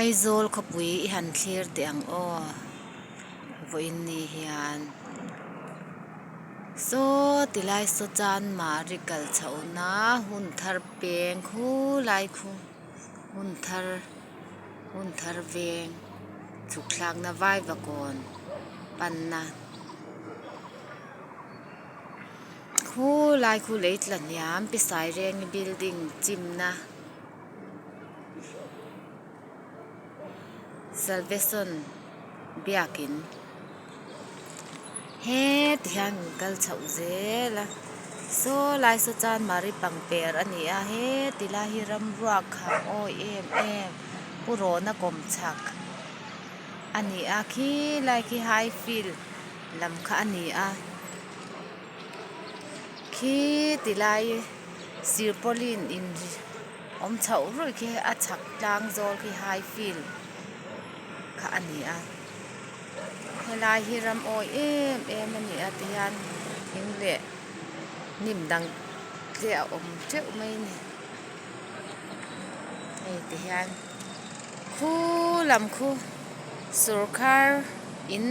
Aizawl khopui I han thlir tehang o voin ni hian so tilai so chan marikal chauna hun thar peng khu lai khu hun thar veng chukhlak na vai vakon panna khu lai khu leitlan yam pisai reng building chimna salvation biakin he tihan kal chau zela so lai so chan mari pangper ani a he tila hi ram ruak kha o em puro na kom chak ani a khi lai khi high feel lam kha ani a khi tilai sirpolin in om chau roi khi a chak tlang zol khi high feel kha ani a helai hi ram o em ani a tian hing le nim dang le om cheu mai ni ei tian khu lam khu surkar in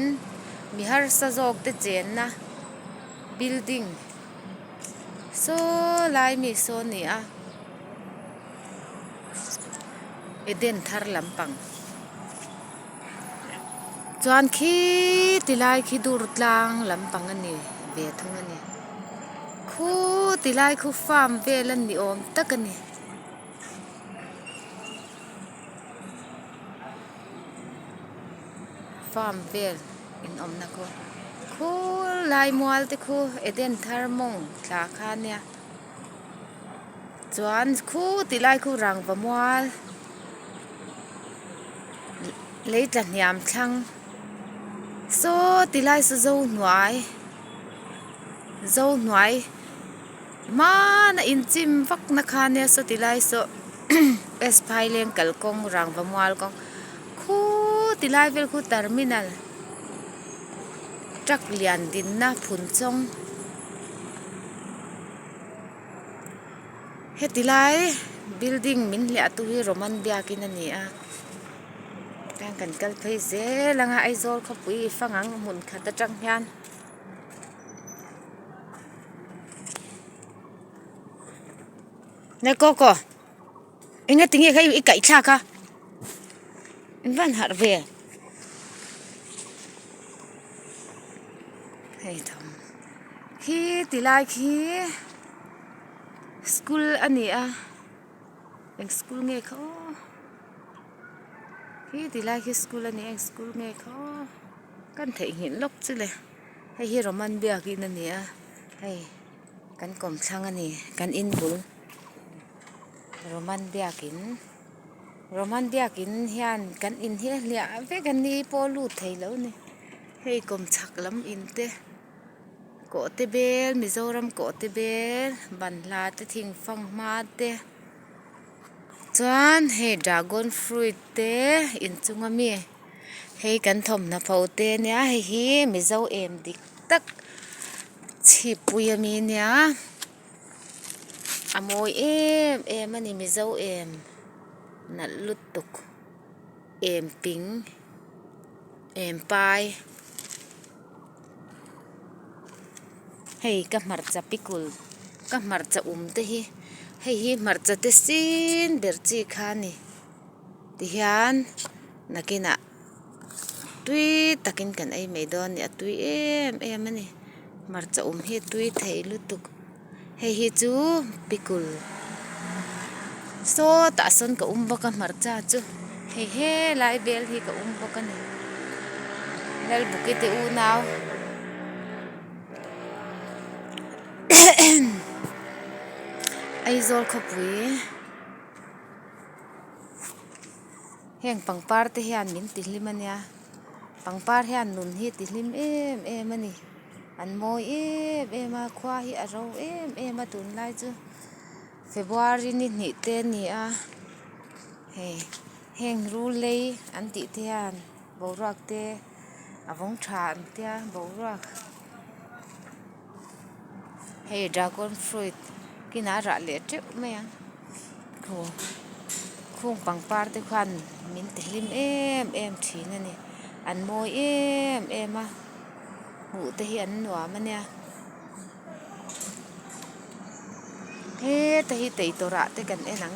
mihar sajok te chen na building so lai mi so ni a eden thar lampang chuan khi tilai khi dur tlang lampang ani ve thung ani khu tilai khu farm velan ni om tak ani farm vel in om na khu lai mual te khu eden thar mong thla kha nia chuan khu tilai khu rang va mual leitla hniam thlang so tilai so zo hnuai ma na in chim vak na kha nia so tilai so es phai leng kal kong rang va mual kong khu tilai vel khu terminal truck lian din na phun chong he tilai building min le atu hi roman biakin ani a tang kan kal phei ze langa Aizawl khopui fangang mun khata tang hian ne koko inga tingi khai I kai tha ka in van har ve hei thom khi tilai khi school ani a eng school nge kho khi tilai khi school ani eng school nge kho kan thei hin lok chile hei hi roman biakin ani a hei kan kom thlang ani kan in bul roman biakin hian kan in he lia ve kan ni polu theilo ni hei kom chak lam in te ko te bel Mizoram ko te bel banla te thing fang ma te chuan hei dragon fruit te in chunga mi hei kan thom na pho te nia hei hi mizo em dik tak chi pui mi nia amoi em ani mizo em nal lutuk em ping em pai hei ka marcha pikul ka marcha te hi hei hi marcha te sin berchi khani ti hian nakina tui takin kan ai meidon ni atui em ani marcha hi tui thei lutuk hei hi chu pikul so ta son ka baka marcha chu he lai bel hi ka baka ni lal bukite u naw Aizawl khopui heng pangpar te hian min tihlim ania pangpar hian nun hi tihlim em ani an moi em a khwa hi a ro em a tun lai chu February ni ni te ni a he heng ru lei an ti te hian boruak te avong than te boruak hey dragon fruit kina ra le te me khung pangpar te khan min te hlim em thina ni an mawi em a mu te hi an nuam ania he te hi teitora te kan enang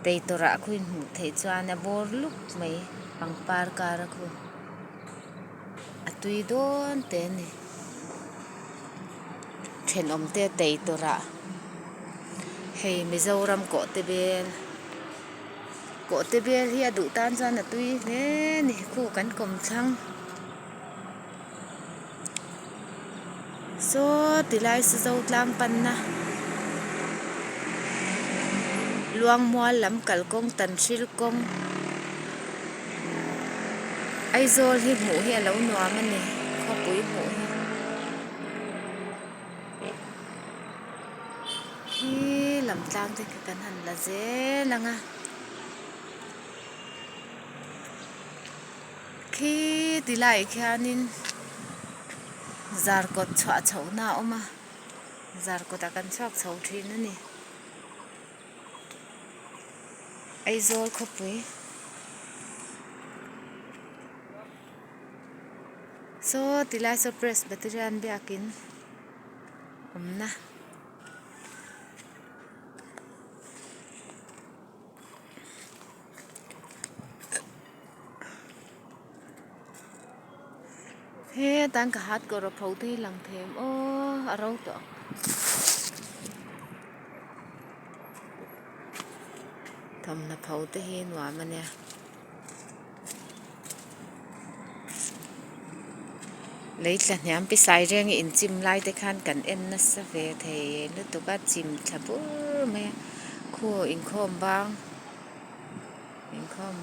teitora khuin mu thei chuan a bor lup mai pangpar kara khu atui don te ni then om te teitora hei mizoram ko te bel hi adu tan chuan atui hle ni khu kan kom thlang so tilai se zo tlang pan na luang mual lam kalkong tan hril kong Aizawl hi mu hi alo nuam ani khopui mu hi lam tlang te kan han la ze langa khi tilai khianin zarkot chwa chhona oma zarkot akan chwak chho thin ani Aizawl khopui so tilai so presbyterian biakin omna he tan ka hat ko ro phau te lang them o aro to thom na phau te hi nuam ania leitla hniam pi sai reng in chim lai te khan kan en na sa ve thei lu to ka chim thabur me khu in khom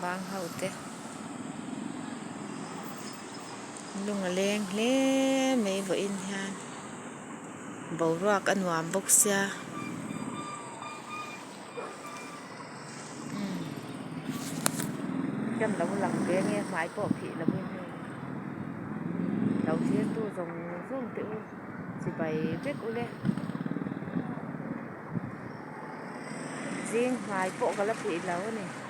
bang haute lung a leng hle mai vo in hian boruak anuam bok sia cham lo lang ke nge mai po phi la bin đầu tiên tôi dùng tự chỉ bày biết u lên riêng vài bộ cái là bị lâu này